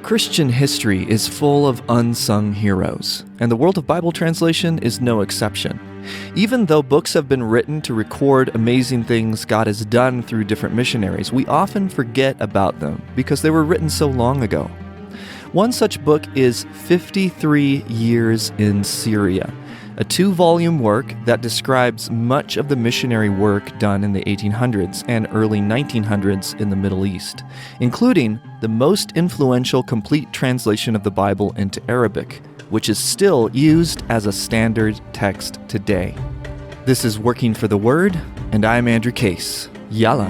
Christian history is full of unsung heroes, and the world of Bible translation is no exception. Even though books have been written to record amazing things God has done through different missionaries, we often forget about them because they were written so long ago. One such book is 53 Years in Syria, a 2-volume work that describes much of the missionary work done in the 1800s and early 1900s in the Middle East, including the most influential complete translation of the Bible into Arabic, which is still used as a standard text today. This is Working for the Word, and I'm Andrew Case. Yalla!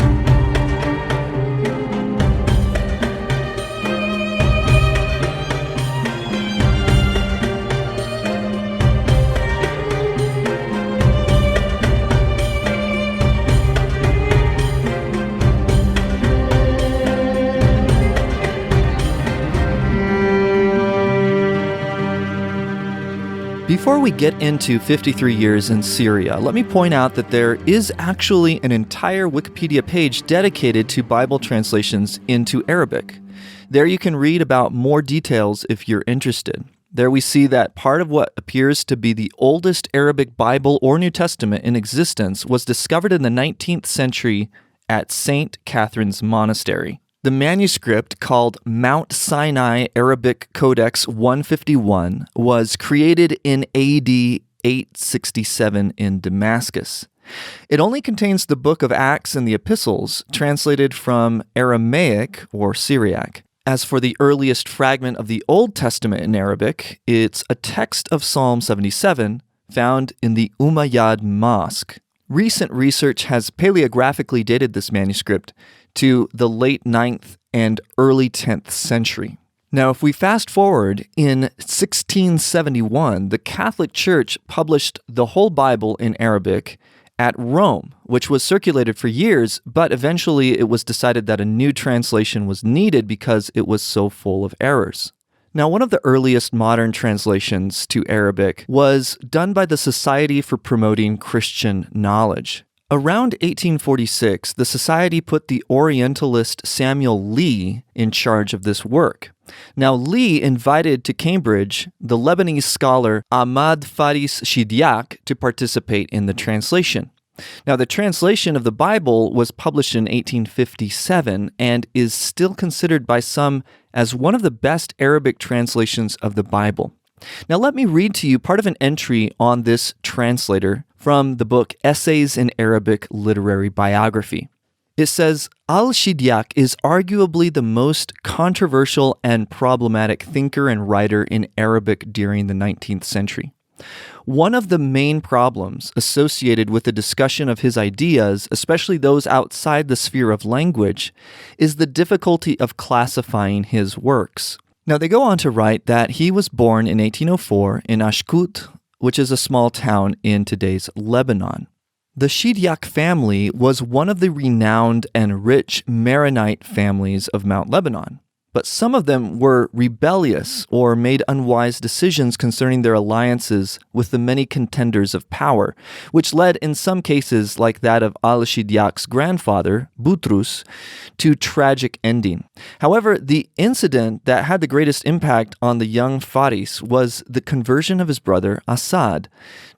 Before we get into 53 Years in Syria, let me point out that there is actually an entire Wikipedia page dedicated to Bible translations into Arabic. There you can read about more details if you're interested. There we see that part of what appears to be the oldest Arabic Bible or New Testament in existence was discovered in the 19th century at St. Catherine's Monastery. The manuscript, called Mount Sinai Arabic Codex 151, was created in AD 867 in Damascus. It only contains the book of Acts and the epistles, translated from Aramaic or Syriac. As for the earliest fragment of the Old Testament in Arabic, it's a text of Psalm 77 found in the Umayyad Mosque. Recent research has paleographically dated this manuscript to the late 9th and early 10th century. Now, if we fast forward, in 1671, the Catholic Church published the whole Bible in Arabic at Rome, which was circulated for years, but eventually it was decided that a new translation was needed because it was so full of errors. Now, one of the earliest modern translations to Arabic was done by the Society for Promoting Christian Knowledge. Around 1846, the Society put the Orientalist Samuel Lee in charge of this work. Now, Lee invited to Cambridge the Lebanese scholar Ahmad Faris Shidyak to participate in the translation. Now, the translation of the Bible was published in 1857 and is still considered by some as one of the best Arabic translations of the Bible. Now, let me read to you part of an entry on this translator from the book Essays in Arabic Literary Biography. It says, Al-Shidyak is arguably the most controversial and problematic thinker and writer in Arabic during the 19th century. One of the main problems associated with the discussion of his ideas, especially those outside the sphere of language, is the difficulty of classifying his works. Now, they go on to write that he was born in 1804 in Ashkut, which is a small town in today's Lebanon. The Shidyak family was one of the renowned and rich Maronite families of Mount Lebanon. But some of them were rebellious or made unwise decisions concerning their alliances with the many contenders of power, which led in some cases, like that of al-Shidyak's grandfather, Butrus, to tragic ending. However, the incident that had the greatest impact on the young Faris was the conversion of his brother, Asad,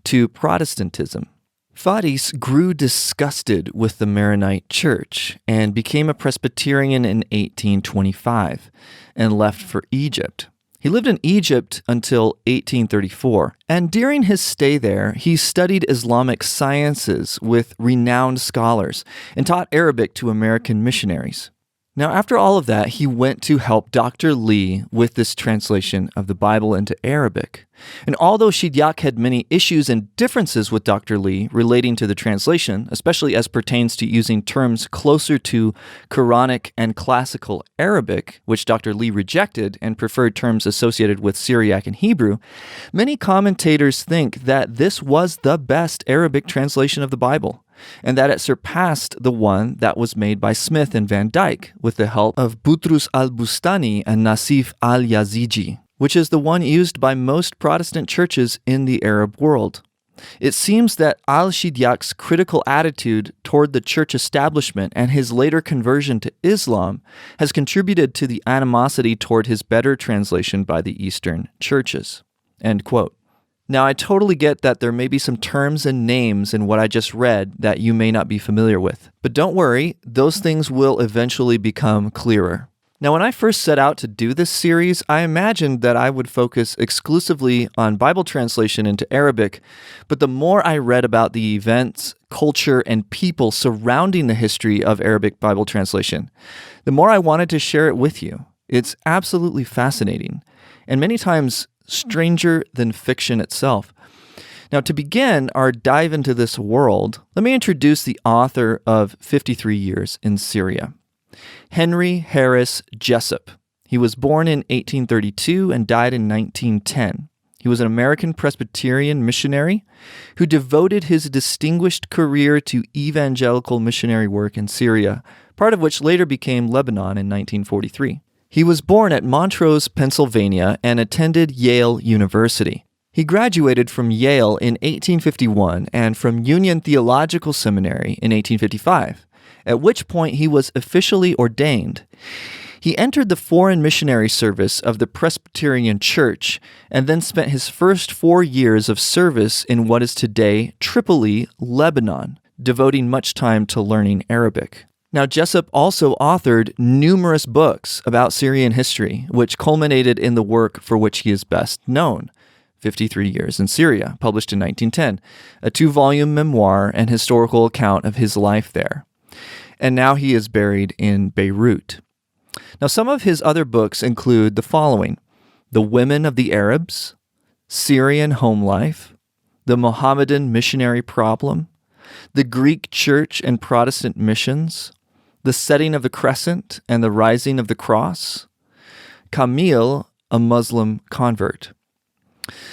to Protestantism. Faris grew disgusted with the Maronite church and became a Presbyterian in 1825 and left for Egypt. He lived in Egypt until 1834, and during his stay there, he studied Islamic sciences with renowned scholars and taught Arabic to American missionaries. Now, after all of that, he went to help Dr. Lee with this translation of the Bible into Arabic. And although Shidyak had many issues and differences with Dr. Lee relating to the translation, especially as pertains to using terms closer to Quranic and classical Arabic, which Dr. Lee rejected and preferred terms associated with Syriac and Hebrew, many commentators think that this was the best Arabic translation of the Bible, and that it surpassed the one that was made by Smith and Van Dyke with the help of Butrus al-Bustani and Nasif al-Yaziji, which is the one used by most Protestant churches in the Arab world. It seems that al-Shidyaq's critical attitude toward the church establishment and his later conversion to Islam has contributed to the animosity toward his better translation by the Eastern churches. End quote. Now, I totally get that there may be some terms and names in what I just read that you may not be familiar with. But don't worry, those things will eventually become clearer. Now, when I first set out to do this series, I imagined that I would focus exclusively on Bible translation into Arabic, but the more I read about the events, culture, and people surrounding the history of Arabic Bible translation, the more I wanted to share it with you. It's absolutely fascinating, and many times stranger than fiction itself. Now, to begin our dive into this world, let me introduce the author of 53 Years in Syria. Henry Harris Jessup. He was born in 1832 and died in 1910. He was an American Presbyterian missionary who devoted his distinguished career to evangelical missionary work in Syria, part of which later became Lebanon in 1943. He was born at Montrose, Pennsylvania, and attended Yale University. He graduated from Yale in 1851 and from Union Theological Seminary in 1855. At which point he was officially ordained. He entered the foreign missionary service of the Presbyterian Church and then spent his first 4 years of service in what is today Tripoli, Lebanon, devoting much time to learning Arabic. Now, Jessup also authored numerous books about Syrian history, which culminated in the work for which he is best known, 53 Years in Syria, published in 1910, a 2-volume memoir and historical account of his life there. And now he is buried in Beirut. Now, some of his other books include the following: The Women of the Arabs, Syrian Home Life, The Mohammedan Missionary Problem, The Greek Church and Protestant Missions, The Setting of the Crescent and the Rising of the Cross, Camille, a Muslim Convert.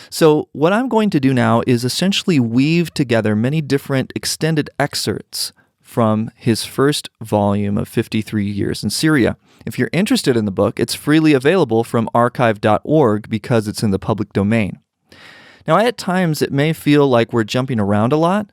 So what I'm going to do now is essentially weave together many different extended excerpts from his first volume of 53 Years in Syria. If you're interested in the book, it's freely available from archive.org because it's in the public domain. Now, at times, it may feel like we're jumping around a lot,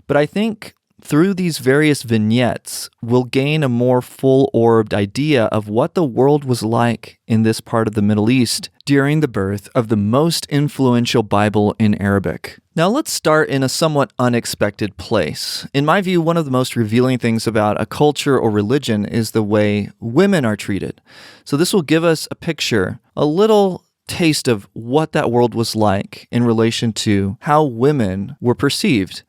but I think through these various vignettes, we'll gain a more full-orbed idea of what the world was like in this part of the Middle East during the birth of the most influential Bible in Arabic. Now, let's start in a somewhat unexpected place. In my view, one of the most revealing things about a culture or religion is the way women are treated. So this will give us a picture, a little taste of what that world was like in relation to how women were perceived.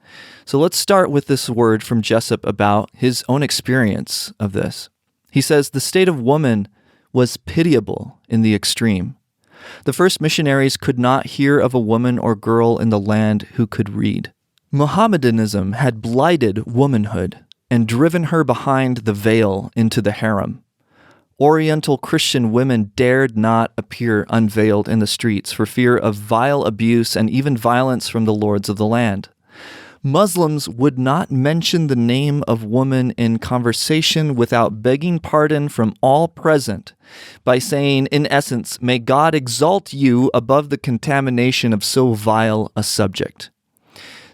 So let's start with this word from Jessup about his own experience of this. He says, "The state of woman was pitiable in the extreme. The first missionaries could not hear of a woman or girl in the land who could read. Mohammedanism had blighted womanhood and driven her behind the veil into the harem. Oriental Christian women dared not appear unveiled in the streets for fear of vile abuse and even violence from the lords of the land. Muslims would not mention the name of woman in conversation without begging pardon from all present by saying, in essence, 'May God exalt you above the contamination of so vile a subject.'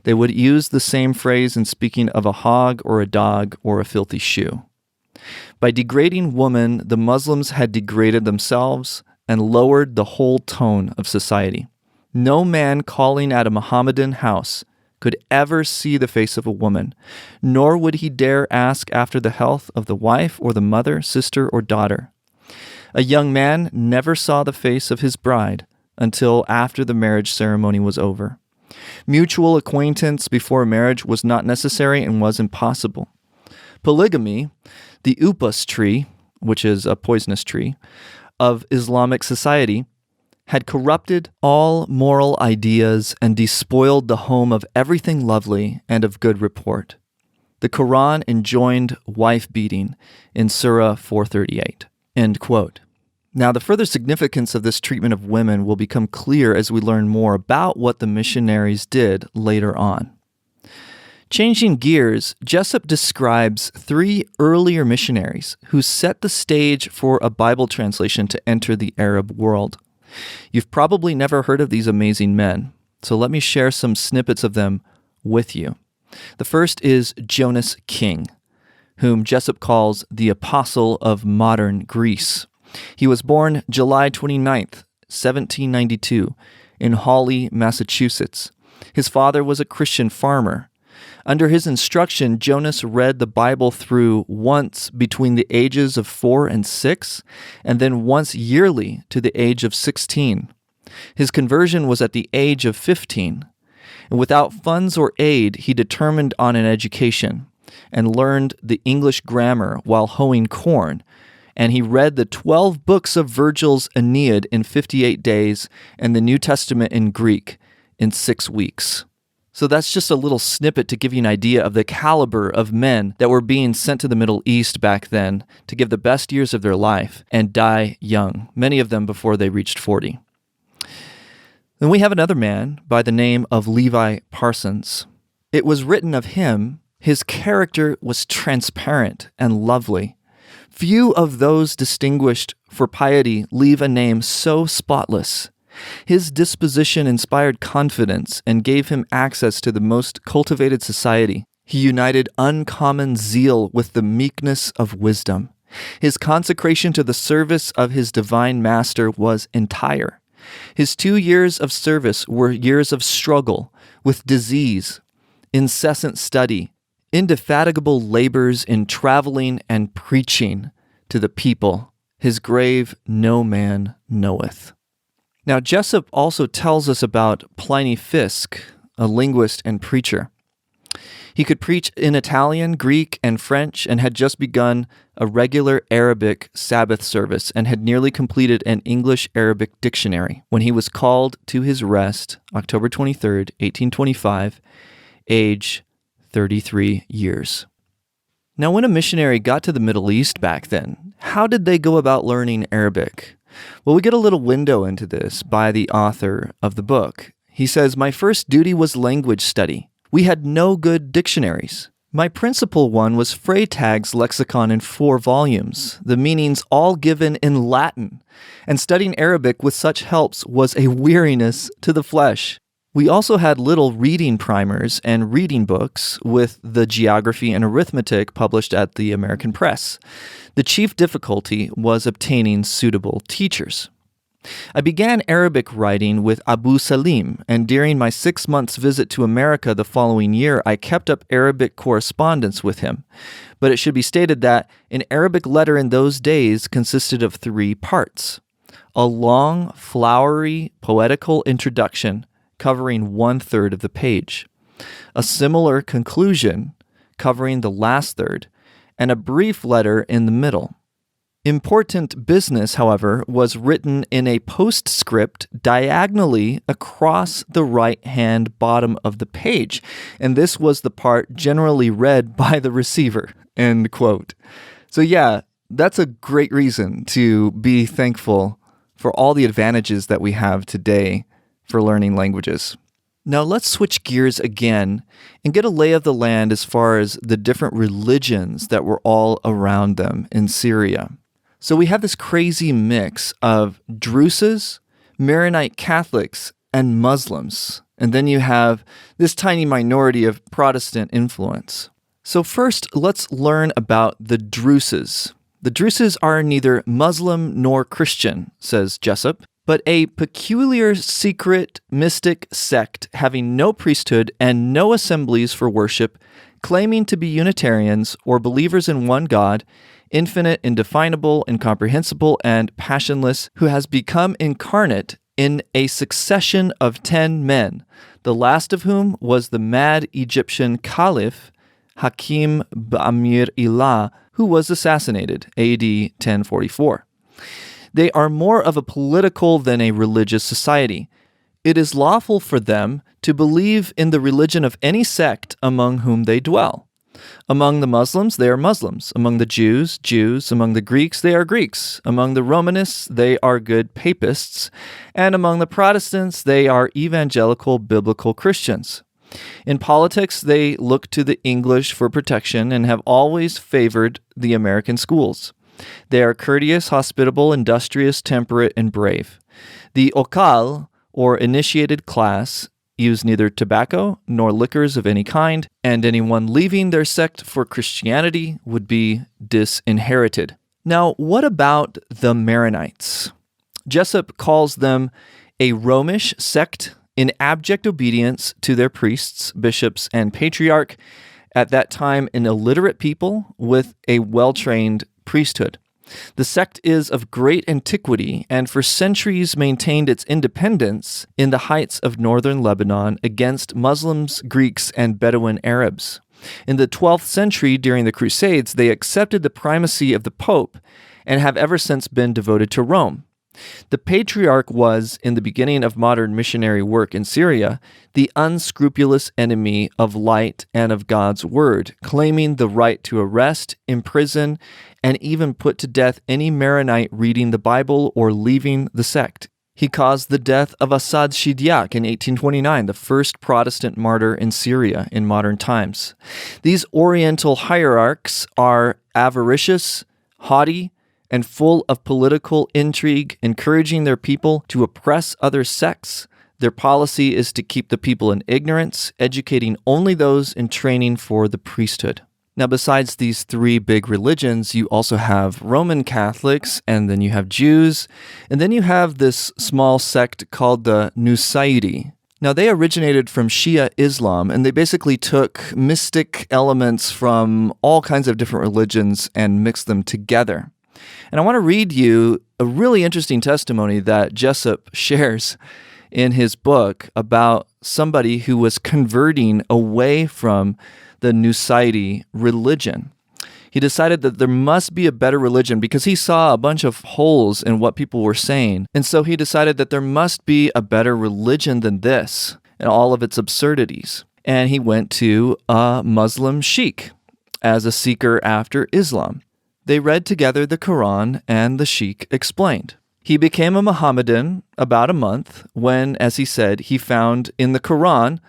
They would use the same phrase in speaking of a hog or a dog or a filthy shoe. By degrading woman, the Muslims had degraded themselves and lowered the whole tone of society. No man calling at a Mohammedan house could ever see the face of a woman, nor would he dare ask after the health of the wife or the mother, sister, or daughter. A young man never saw the face of his bride until after the marriage ceremony was over. Mutual acquaintance before marriage was not necessary and was impossible. Polygamy, the upas tree, which is a poisonous tree, of Islamic society, had corrupted all moral ideas and despoiled the home of everything lovely and of good report. The Quran enjoined wife-beating in Surah 438." End quote. Now, the further significance of this treatment of women will become clear as we learn more about what the missionaries did later on. Changing gears, Jessup describes 3 earlier missionaries who set the stage for a Bible translation to enter the Arab world. You've probably never heard of these amazing men, So let me share some snippets of them with you. The first is Jonas King, whom Jessup calls the apostle of modern Greece. He was born July 29th, 1792, in Hawley, Massachusetts. His father was a Christian farmer. Under his instruction, Jonas read the Bible through once between the ages of 4 and 6, and then once yearly to the age of 16. His conversion was at the age of 15. And without funds or aid, he determined on an education and learned the English grammar while hoeing corn. And he read the 12 books of Virgil's Aeneid in 58 days and the New Testament in Greek in 6 weeks. So that's just a little snippet to give you an idea of the caliber of men that were being sent to the Middle East back then to give the best years of their life and die young, many of them before they reached 40. Then we have another man by the name of Levi Parsons. It was written of him, his character was transparent and lovely. Few of those distinguished for piety leave a name so spotless. His disposition inspired confidence and gave him access to the most cultivated society. He united uncommon zeal with the meekness of wisdom. His consecration to the service of his divine master was entire. His 2 years of service were years of struggle with disease, incessant study, indefatigable labors in traveling and preaching to the people. His grave no man knoweth. Now, Jessup also tells us about Pliny Fisk, a linguist and preacher. He could preach in Italian, Greek, and French, and had just begun a regular Arabic Sabbath service and had nearly completed an English-Arabic dictionary when he was called to his rest, October 23rd, 1825, age 33 years. Now, when a missionary got to the Middle East back then, how did they go about learning Arabic? Well, we get a little window into this by the author of the book. He says, "My first duty was language study. We had no good dictionaries. My principal one was Freytag's lexicon in 4 volumes, the meanings all given in Latin, and studying Arabic with such helps was a weariness to the flesh. We also had little reading primers and reading books with the geography and arithmetic published at the American Press. The chief difficulty was obtaining suitable teachers. I began Arabic writing with Abu Salim, and during my 6 months visit to America the following year, I kept up Arabic correspondence with him. But it should be stated that an Arabic letter in those days consisted of 3 parts. A long, flowery, poetical introduction covering 1/3 of the page, a similar conclusion covering the last third, and a brief letter in the middle. Important business, however, was written in a postscript diagonally across the right-hand bottom of the page, and this was the part generally read by the receiver," end quote. So yeah, that's a great reason to be thankful for all the advantages that we have today for learning languages. Now let's switch gears again and get a lay of the land as far as the different religions that were all around them in Syria. So we have this crazy mix of Druses, Maronite Catholics, and Muslims. And then you have this tiny minority of Protestant influence. So first, let's learn about the Druses. The Druses are neither Muslim nor Christian, says Jessup, but a peculiar secret mystic sect having no priesthood and no assemblies for worship, claiming to be Unitarians or believers in one God, infinite, indefinable, incomprehensible, and passionless, who has become incarnate in a succession of 10 men, the last of whom was the mad Egyptian Caliph Hakim Ba'amir Ilah, who was assassinated AD 1044. They are more of a political than a religious society. It is lawful for them to believe in the religion of any sect among whom they dwell. Among the Muslims, they are Muslims. Among the Jews, Jews. Among the Greeks, they are Greeks. Among the Romanists, they are good papists. And among the Protestants, they are evangelical biblical Christians. In politics, they look to the English for protection and have always favored the American schools. They are courteous, hospitable, industrious, temperate, and brave. The Okal, or initiated class, use neither tobacco nor liquors of any kind, and anyone leaving their sect for Christianity would be disinherited. Now, what about the Maronites? Jessup calls them a Romish sect in abject obedience to their priests, bishops, and patriarch, at that time an illiterate people with a well-trained priesthood. The sect is of great antiquity and for centuries maintained its independence in the heights of northern Lebanon against Muslims, Greeks, and Bedouin Arabs. In the 12th century, during the Crusades, they accepted the primacy of the Pope and have ever since been devoted to Rome. The patriarch was, in the beginning of modern missionary work in Syria, the unscrupulous enemy of light and of God's word, claiming the right to arrest, imprison, and even put to death any Maronite reading the Bible or leaving the sect. He caused the death of Asad Shidiak in 1829, the first Protestant martyr in Syria in modern times. These Oriental hierarchs are avaricious, haughty, and full of political intrigue, encouraging their people to oppress other sects. Their policy is to keep the people in ignorance, educating only those in training for the priesthood. Now, besides these three big religions, you also have Roman Catholics, and then you have Jews, and then you have this small sect called the Nusayri. Now, they originated from Shia Islam, and they basically took mystic elements from all kinds of different religions and mixed them together. And I want to read you a really interesting testimony that Jessup shares in his book about somebody who was converting away from the Nusayri religion. He decided that there must be a better religion because he saw a bunch of holes in what people were saying. And so he decided that there must be a better religion than this and all of its absurdities. And he went to a Muslim sheikh as a seeker after Islam. They read together the Quran, and the sheikh explained. He became a Mohammedan about a month when, as he said, he found in the Quran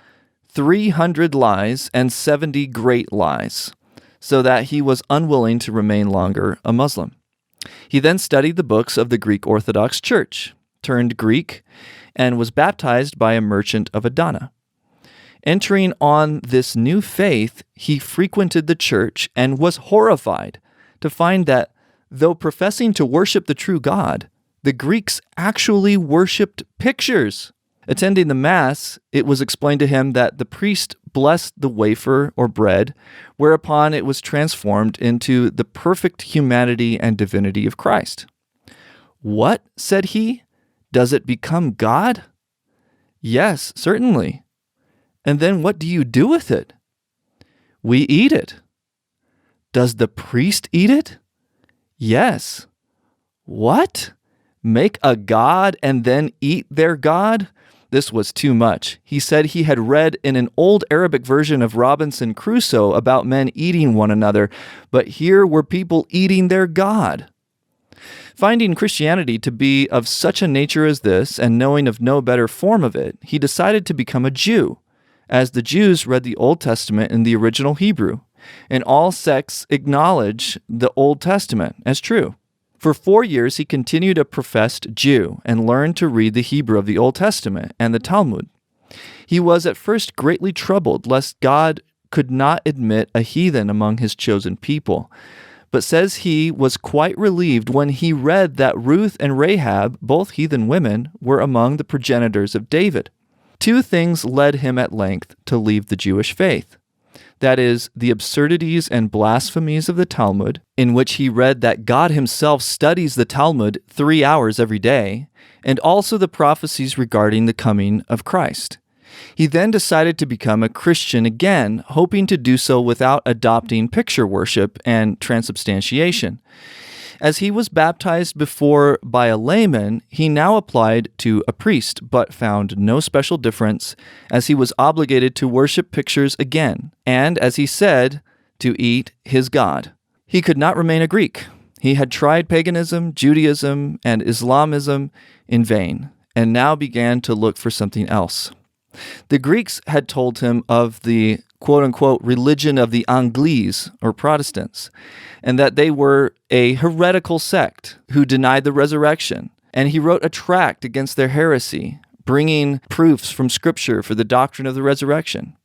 300 lies and 70 great lies, so that he was unwilling to remain longer a Muslim. He then studied the books of the Greek Orthodox Church, turned Greek, and was baptized by a merchant of Adana. Entering on this new faith, he frequented the church and was horrified to find that, though professing to worship the true God, the Greeks actually worshipped pictures. Attending the Mass, it was explained to him that the priest blessed the wafer or bread, whereupon it was transformed into the perfect humanity and divinity of Christ. "What?" said he. "Does it become God?" "Yes, certainly." "And then what do you do with it?" "We eat it." "Does the priest eat it?" "Yes." "What? Make a god and then eat their god?" This was too much. He said he had read in an old Arabic version of Robinson Crusoe about men eating one another, but here were people eating their God. Finding Christianity to be of such a nature as this, and knowing of no better form of it, he decided to become a Jew, as the Jews read the Old Testament in the original Hebrew, and all sects acknowledge the Old Testament as true. For 4 years, he continued a professed Jew and learned to read the Hebrew of the Old Testament and the Talmud. He was at first greatly troubled lest God could not admit a heathen among his chosen people, but says he was quite relieved when he read that Ruth and Rahab, both heathen women, were among the progenitors of David. 2 things led him at length to leave the Jewish faith. That is, the absurdities and blasphemies of the Talmud, in which he read that God himself studies the Talmud 3 hours every day, and also the prophecies regarding the coming of Christ. He then decided to become a Christian again, hoping to do so without adopting picture worship and transubstantiation. As he was baptized before by a layman, he now applied to a priest, but found no special difference, as he was obligated to worship pictures again, and, as he said, to eat his God. He could not remain a Greek. He had tried paganism, Judaism, and Islamism in vain, and now began to look for something else. The Greeks had told him of the quote-unquote religion of the Anglés, or Protestants, and that they were a heretical sect who denied the resurrection. And he wrote a tract against their heresy, bringing proofs from Scripture for the doctrine of the resurrection.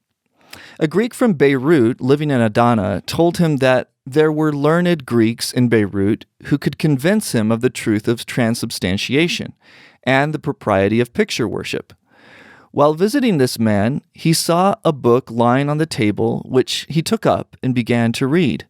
A Greek from Beirut living in Adana told him that there were learned Greeks in Beirut who could convince him of the truth of transubstantiation and the propriety of picture worship. While visiting this man, he saw a book lying on the table, which he took up and began to read.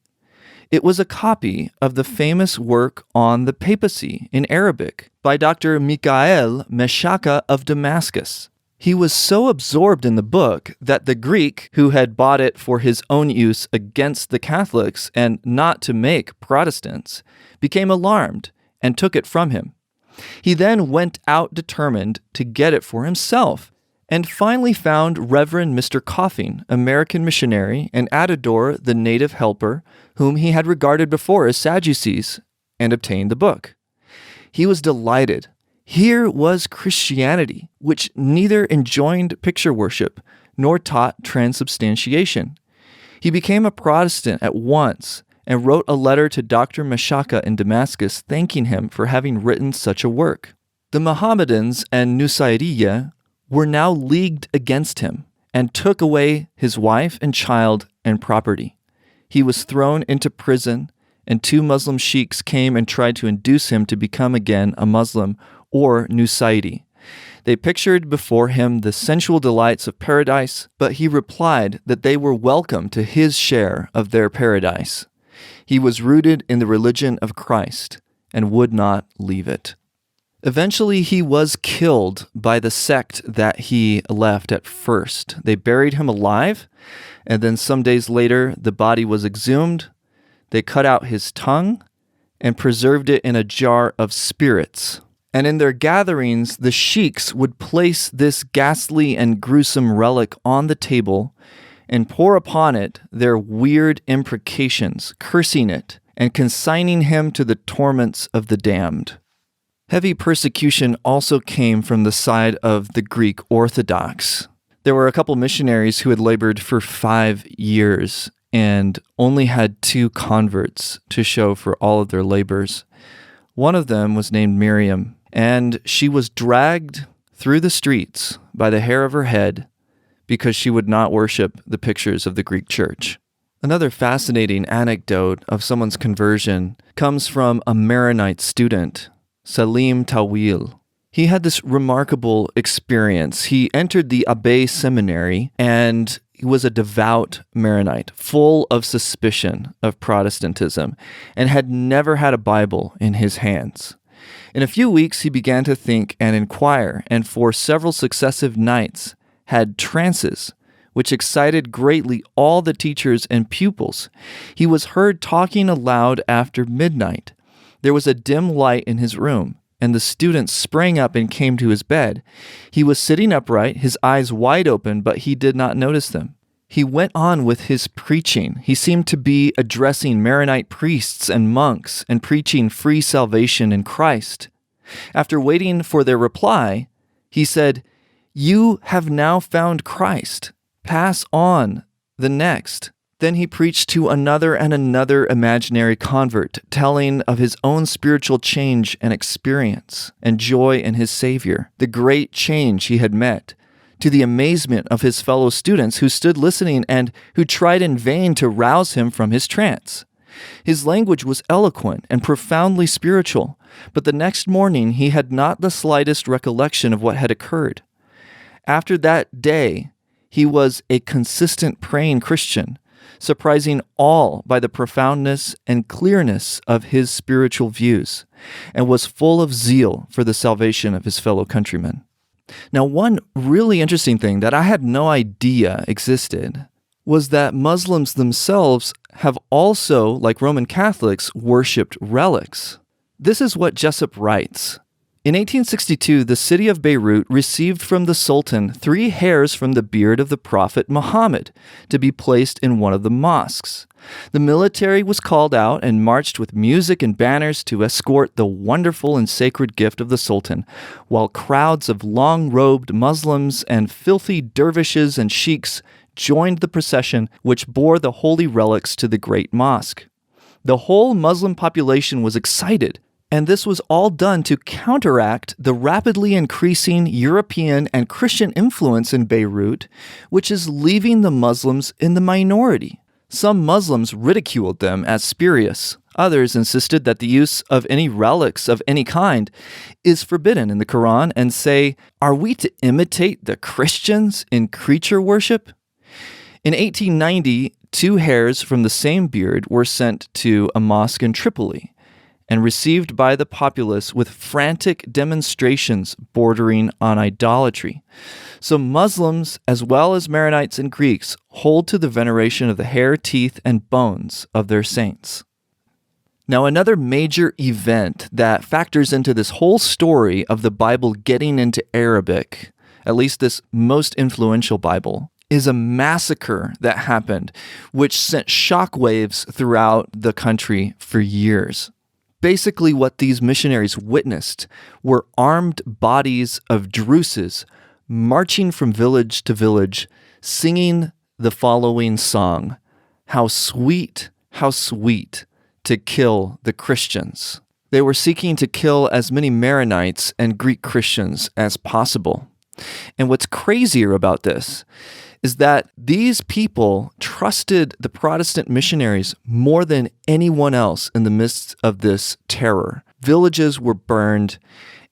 It was a copy of the famous work on the papacy in Arabic by Dr. Mikhail Meshaka of Damascus. He was so absorbed in the book that the Greek, who had bought it for his own use against the Catholics and not to make Protestants, became alarmed and took it from him. He then went out determined to get it for himself, and finally found Reverend Mr. Coffin, American missionary, and Adador, the native helper, whom he had regarded before as Sadducees, and obtained the book. He was delighted. Here was Christianity, which neither enjoined picture worship nor taught transubstantiation. He became a Protestant at once and wrote a letter to Dr. Meshaka in Damascus thanking him for having written such a work. The Mohammedans and Nusayriya were now leagued against him and took away his wife and child and property. He was thrown into prison, and 2 Muslim sheiks came and tried to induce him to become again a Muslim or Nusayri. They pictured before him the sensual delights of paradise, but he replied that they were welcome to his share of their paradise. He was rooted in the religion of Christ and would not leave it. Eventually, he was killed by the sect that he left at first. They buried him alive, and then some days later, the body was exhumed. They cut out his tongue and preserved it in a jar of spirits. And in their gatherings, the sheiks would place this ghastly and gruesome relic on the table and pour upon it their weird imprecations, cursing it and consigning him to the torments of the damned. Heavy persecution also came from the side of the Greek Orthodox. There were a couple missionaries who had labored for 5 years and only had 2 converts to show for all of their labors. One of them was named Miriam, and she was dragged through the streets by the hair of her head because she would not worship the pictures of the Greek church. Another fascinating anecdote of someone's conversion comes from a Maronite student, Salim Tawil. He had this remarkable experience. He entered the Abbey seminary, and he was a devout Maronite, full of suspicion of Protestantism, and had never had a Bible in his hands. In a few weeks, he began to think and inquire, and for several successive nights had trances, which excited greatly all the teachers and pupils. He was heard talking aloud after midnight. There was a dim light in his room, and the students sprang up and came to his bed. He was sitting upright, his eyes wide open, but he did not notice them. He went on with his preaching. He seemed to be addressing Maronite priests and monks and preaching free salvation in Christ. After waiting for their reply, he said, "You have now found Christ. Pass on the next." Then he preached to another and another imaginary convert, telling of his own spiritual change and experience and joy in his Savior, the great change he had met, to the amazement of his fellow students who stood listening and who tried in vain to rouse him from his trance. His language was eloquent and profoundly spiritual, but the next morning he had not the slightest recollection of what had occurred. After that day, he was a consistent praying Christian, surprising all by the profoundness and clearness of his spiritual views, and was full of zeal for the salvation of his fellow countrymen. Now, one really interesting thing that I had no idea existed was that Muslims themselves have also, like Roman Catholics, worshipped relics. This is what Jessup writes. In 1862, the city of Beirut received from the Sultan 3 hairs from the beard of the Prophet Muhammad to be placed in one of the mosques. The military was called out and marched with music and banners to escort the wonderful and sacred gift of the Sultan, while crowds of long-robed Muslims and filthy dervishes and sheiks joined the procession which bore the holy relics to the great mosque. The whole Muslim population was excited, And this was all done to counteract the rapidly increasing European and Christian influence in Beirut, which is leaving the Muslims in the minority. Some Muslims ridiculed them as spurious. Others insisted that the use of any relics of any kind is forbidden in the Quran and say, are we to imitate the Christians in creature worship? In 1890, 2 hairs from the same beard were sent to a mosque in Tripoli and received by the populace with frantic demonstrations bordering on idolatry. So Muslims, as well as Maronites and Greeks, hold to the veneration of the hair, teeth, and bones of their saints. Now, another major event that factors into this whole story of the Bible getting into Arabic, at least this most influential Bible, is a massacre that happened, which sent shockwaves throughout the country for years. Basically, what these missionaries witnessed were armed bodies of Druses marching from village to village, singing the following song, how sweet, to kill the Christians. They were seeking to kill as many Maronites and Greek Christians as possible. And what's crazier about this is that these people trusted the Protestant missionaries more than anyone else in the midst of this terror. Villages were burned,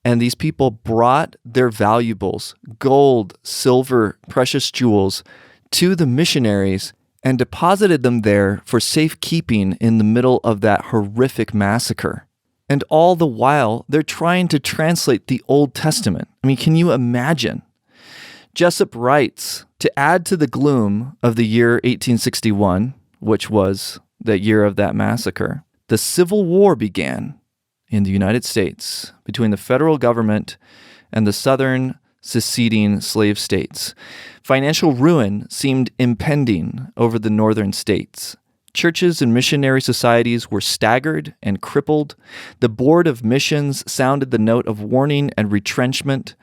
and these people brought their valuables, gold, silver, precious jewels, to the missionaries and deposited them there for safekeeping in the middle of that horrific massacre. And all the while, they're trying to translate the Old Testament. I mean, can you imagine? Jessup writes, to add to the gloom of the year 1861, which was the year of that massacre, the Civil War began in the United States between the federal government and the southern seceding slave states. Financial ruin seemed impending over the northern states. Churches and missionary societies were staggered and crippled. The Board of Missions sounded the note of warning and retrenchment.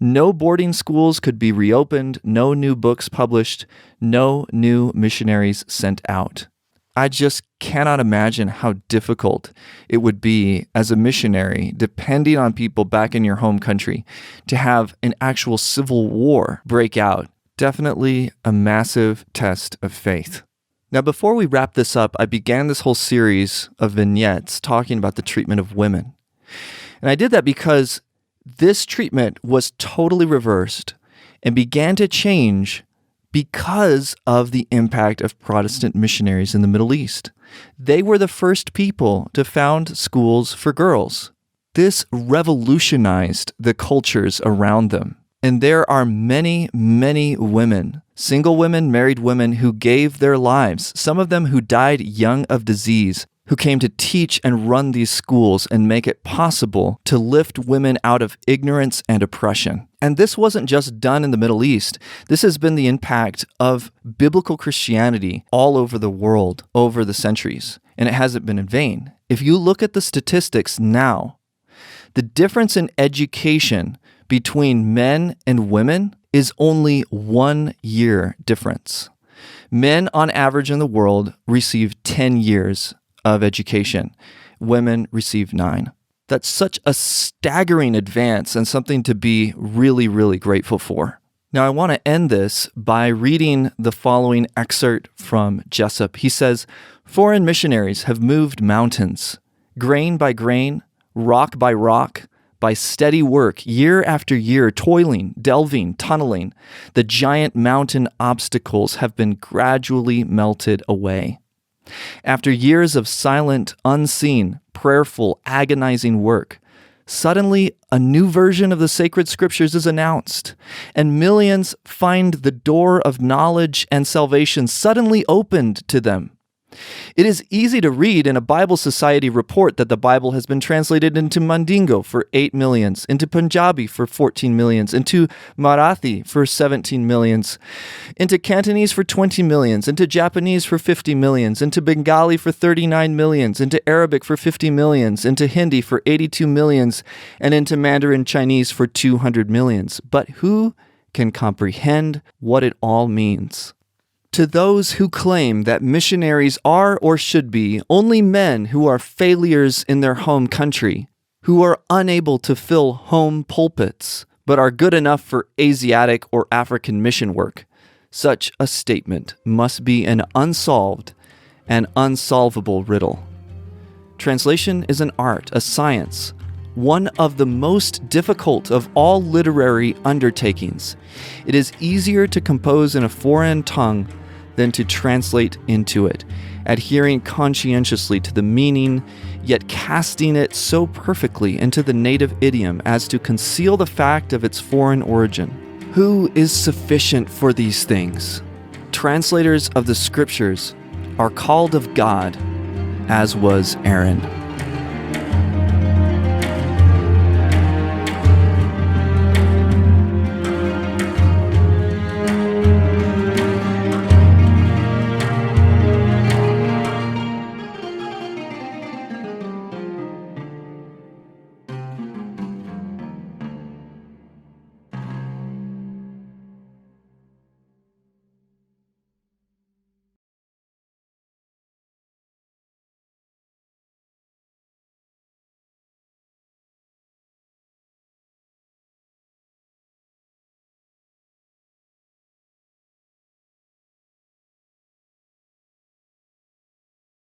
No boarding schools could be reopened, no new books published, no new missionaries sent out. I just cannot imagine how difficult it would be as a missionary, depending on people back in your home country, to have an actual civil war break out. Definitely a massive test of faith. Now, before we wrap this up, I began this whole series of vignettes talking about the treatment of women. And I did that because this treatment was totally reversed and began to change because of the impact of Protestant missionaries in the Middle East. They were the first people to found schools for girls. This revolutionized the cultures around them. And there are many, many women, single women, married women, who gave their lives, some of them who died young of disease, who came to teach and run these schools and make it possible to lift women out of ignorance and oppression. And this wasn't just done in the Middle East. This has been the impact of biblical Christianity all over the world over the centuries, and it hasn't been in vain. If you look at the statistics now, the difference in education between men and women is only 1 year difference. Men on average in the world receive 10 years of education. Women receive 9. That's such a staggering advance and something to be really, really grateful for. Now, I want to end this by reading the following excerpt from Jessup. He says, "Foreign missionaries have moved mountains, grain by grain, rock by rock, by steady work, year after year, toiling, delving, tunneling. The giant mountain obstacles have been gradually melted away. After years of silent, unseen, prayerful, agonizing work, suddenly a new version of the sacred scriptures is announced, and millions find the door of knowledge and salvation suddenly opened to them. It is easy to read in a Bible Society report that the Bible has been translated into Mandingo for 8 millions, into Punjabi for 14 millions, into Marathi for 17 millions, into Cantonese for 20 millions, into Japanese for 50 millions, into Bengali for 39 millions, into Arabic for 50 millions, into Hindi for 82 millions, and into Mandarin Chinese for 200 millions. But who can comprehend what it all means? To those who claim that missionaries are or should be only men who are failures in their home country, who are unable to fill home pulpits, but are good enough for Asiatic or African mission work. Such a statement must be an unsolved and unsolvable riddle. Translation is an art, a science, one of the most difficult of all literary undertakings. It is easier to compose in a foreign tongue than to translate into it, adhering conscientiously to the meaning, yet casting it so perfectly into the native idiom as to conceal the fact of its foreign origin. Who is sufficient for these things? Translators of the Scriptures are called of God, as was Aaron.